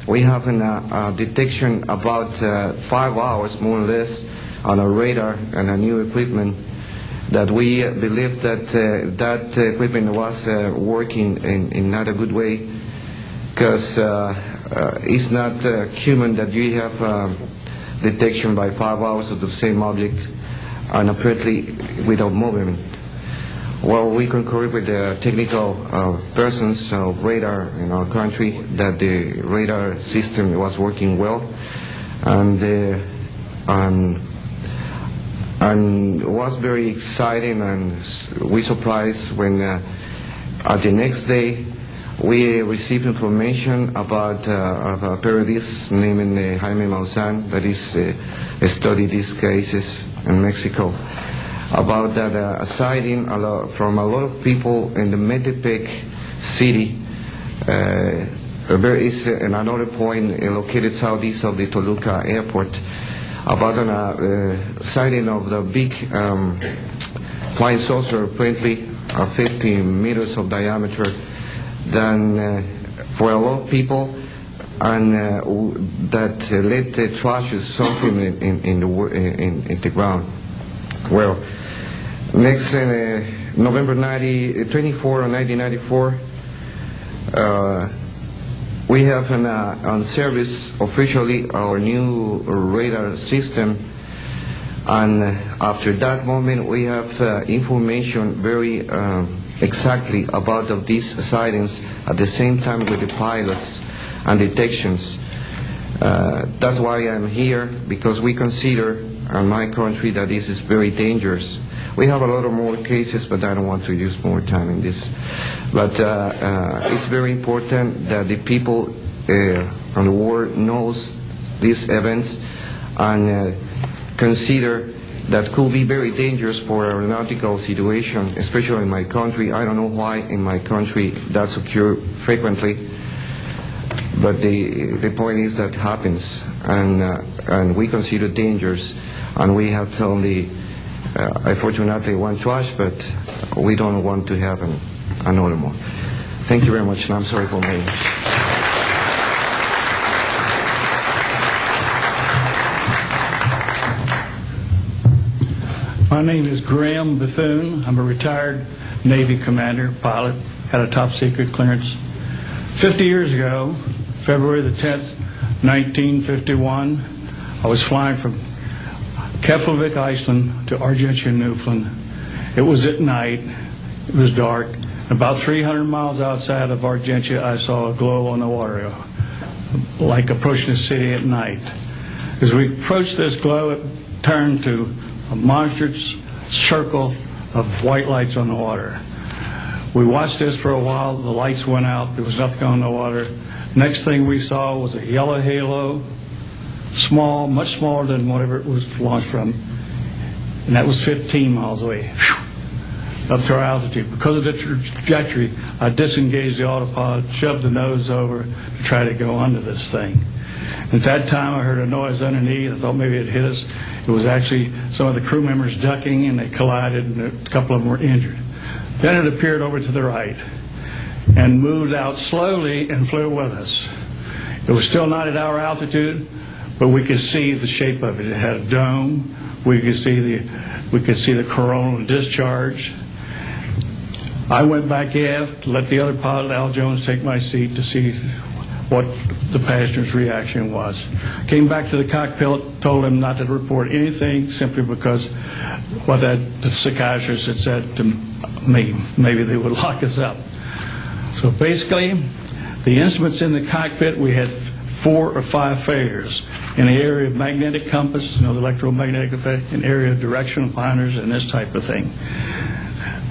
we have a detection about 5 hours, more or less, on a radar and a new equipment that we believe that that equipment was working in not a good way, because it's not human that you have detection by 5 hours of the same object and apparently without movement. Well, we concur with the technical persons of radar in our country that the radar system was working well, and was very exciting, and we surprised when at the next day we received information about a periodist named Jaime Maussan that is studied these cases in Mexico, about that a sighting from a lot of people in the Metepec city. There is another point located southeast of the Toluca airport, about a sighting of the big flying saucer, apparently 50 meters of diameter, then for a lot of people, and that led the trashes something in the ground. Well, next November 24 of 1994, we have on service officially our new radar system, and after that moment we have information very exactly about of these sightings at the same time with the pilots and detections. That's why I'm here, because we consider in my country that this is very dangerous. We have a lot of more cases, but I don't want to use more time in this. But it's very important that the people on the world knows these events and consider that could be very dangerous for aeronautical situation, especially in my country. I don't know why in my country that's occurs frequently, but the point is that happens, and we consider dangers, and we have only, unfortunately, one trash, but we don't want to have another more. Thank you very much, and I'm sorry for my English. My name is Graham Bethune. I'm a retired Navy commander, pilot, had a top secret clearance. 50 years ago, February the 10th, 1951, I was flying from Keflavik, Iceland to Argentia, Newfoundland. It was at night, it was dark. About 300 miles outside of Argentia, I saw a glow on the water, like approaching the city at night. As we approached this glow, it turned to a monstrous circle of white lights on the water. We watched this for a while. The lights went out. There was nothing on the water. Next thing we saw was a yellow halo, small, much smaller than whatever it was launched from, and that was 15 miles away, up to our altitude. Because of the trajectory, I disengaged the autopilot, shoved the nose over to try to go under this thing. At that time, I heard a noise underneath. I thought maybe it hit us. It was actually some of the crew members ducking, and they collided, and a couple of them were injured. Then it appeared over to the right and moved out slowly and flew with us. It was still not at our altitude, but we could see the shape of it. It had a dome. We could see the coronal discharge. I went back aft to let the other pilot, Al Jones, take my seat to see what the passenger's reaction was. Came back to the cockpit, told him not to report anything, simply because what the psychiatrist had said to me, maybe they would lock us up. So basically, the instruments in the cockpit, we had 4 or 5 failures. In the area of magnetic compass, the electromagnetic effect, in area of directional finders, and this type of thing.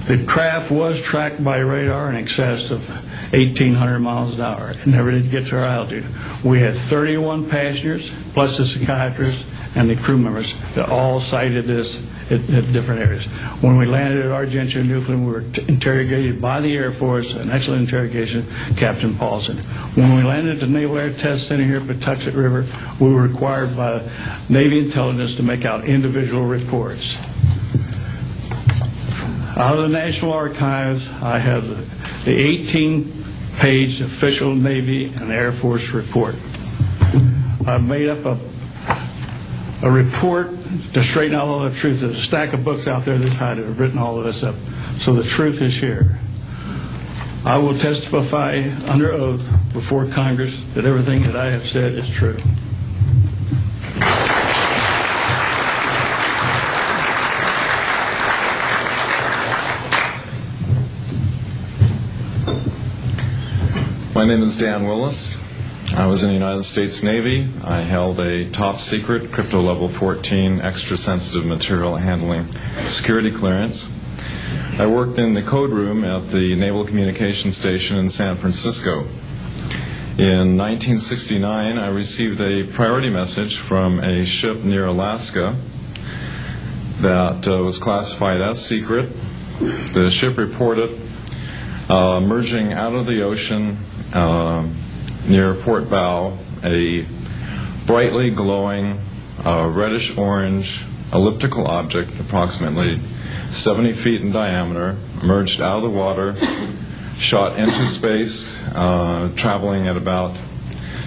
The craft was tracked by radar in excess of 1,800 miles an hour. It never did get to our altitude. We had 31 passengers, plus the psychiatrist and the crew members, that all cited this at different areas. When we landed at Argentia, Newfoundland, we were interrogated by the Air Force, an excellent interrogation, Captain Paulson. When we landed at the Naval Air Test Center here at Patuxent River, we were required by Navy intelligence to make out individual reports. Out of the National Archives, I have the 18-page official Navy and Air Force report. I've made up a report to straighten out all the truth. There's a stack of books out there this high that have written all of this up. So the truth is here. I will testify under oath before Congress that everything that I have said is true. My name is Dan Willis. I was in the United States Navy. I held a top secret crypto level 14 extra sensitive material handling security clearance. I worked in the code room at the Naval Communications Station in San Francisco. In 1969, I received a priority message from a ship near Alaska that was classified as secret. The ship reported emerging out of the ocean near port bow, a brightly glowing reddish-orange elliptical object, approximately 70 feet in diameter, emerged out of the water, shot into space, traveling at about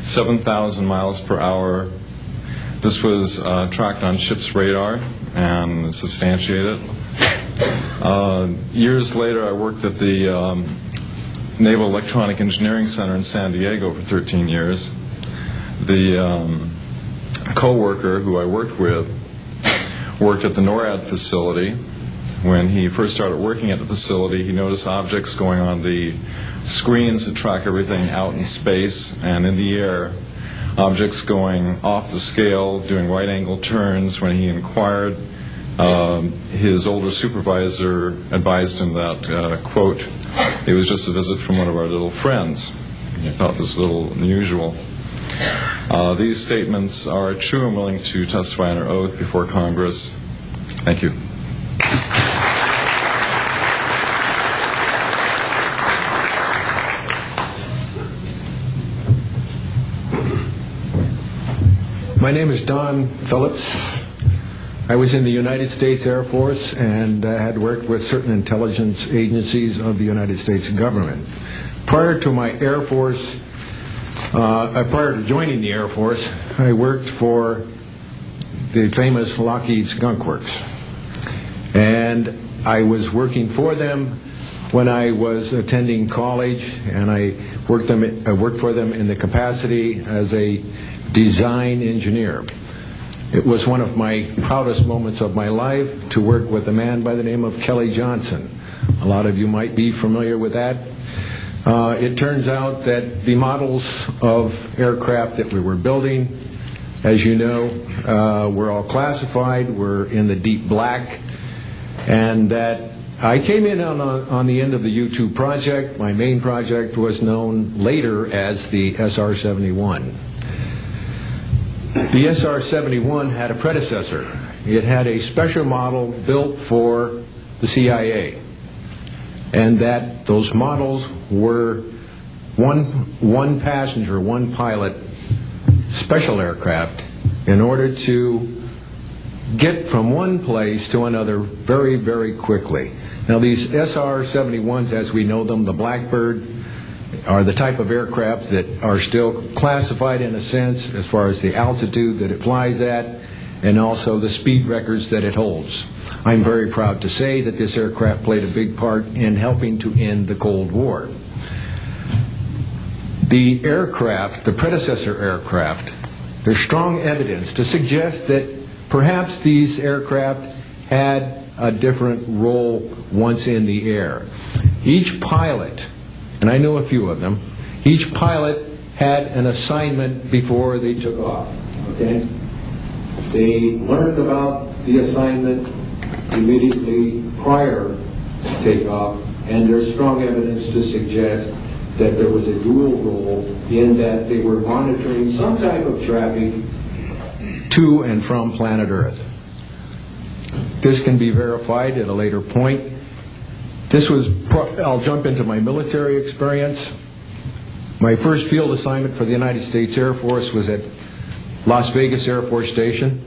7,000 miles per hour. This was tracked on ship's radar and substantiated. Years later, I worked at the Naval Electronic Engineering Center in San Diego for 13 years. The co-worker who I worked with worked at the NORAD facility. When he first started working at the facility, he noticed objects going on the screens that track everything out in space and in the air, objects going off the scale, doing right-angle turns. When he inquired, his older supervisor advised him that, quote, it was just a visit from one of our little friends. He thought this was a little unusual. These statements are true. I'm willing to testify under oath before Congress. Thank you. My name is Don Phillips. I was in the United States Air Force and had worked with certain intelligence agencies of the United States government. Prior to my Air Force, prior to joining the Air Force, I worked for the famous Lockheed Skunk Works. And I was working for them when I was attending college, and I worked for them in the capacity as a design engineer. It was one of my proudest moments of my life to work with a man by the name of Kelly Johnson. A lot of you might be familiar with that. It turns out that the models of aircraft that we were building, as you know, were all classified, were in the deep black, and that I came in on the end of the U-2 project. My main project was known later as the SR-71. The SR-71 had a predecessor. It had a special model built for the CIA, and that those models were one passenger, one pilot special aircraft in order to get from one place to another very, very quickly. Now these SR-71s, as we know them, the Blackbird, are the type of aircraft that are still classified in a sense as far as the altitude that it flies at and also the speed records that it holds. I'm very proud to say that this aircraft played a big part in helping to end the Cold War. The aircraft, the predecessor aircraft, there's strong evidence to suggest that perhaps these aircraft had a different role once in the air. Each pilot, and I know a few of them, each pilot had an assignment before they took off. Okay? They learned about the assignment immediately prior to takeoff, and there's strong evidence to suggest that there was a dual role in that they were monitoring some type of traffic to and from planet Earth. This can be verified at a later point. I'll jump into my military experience. My first field assignment for the United States Air Force was at Las Vegas Air Force Station.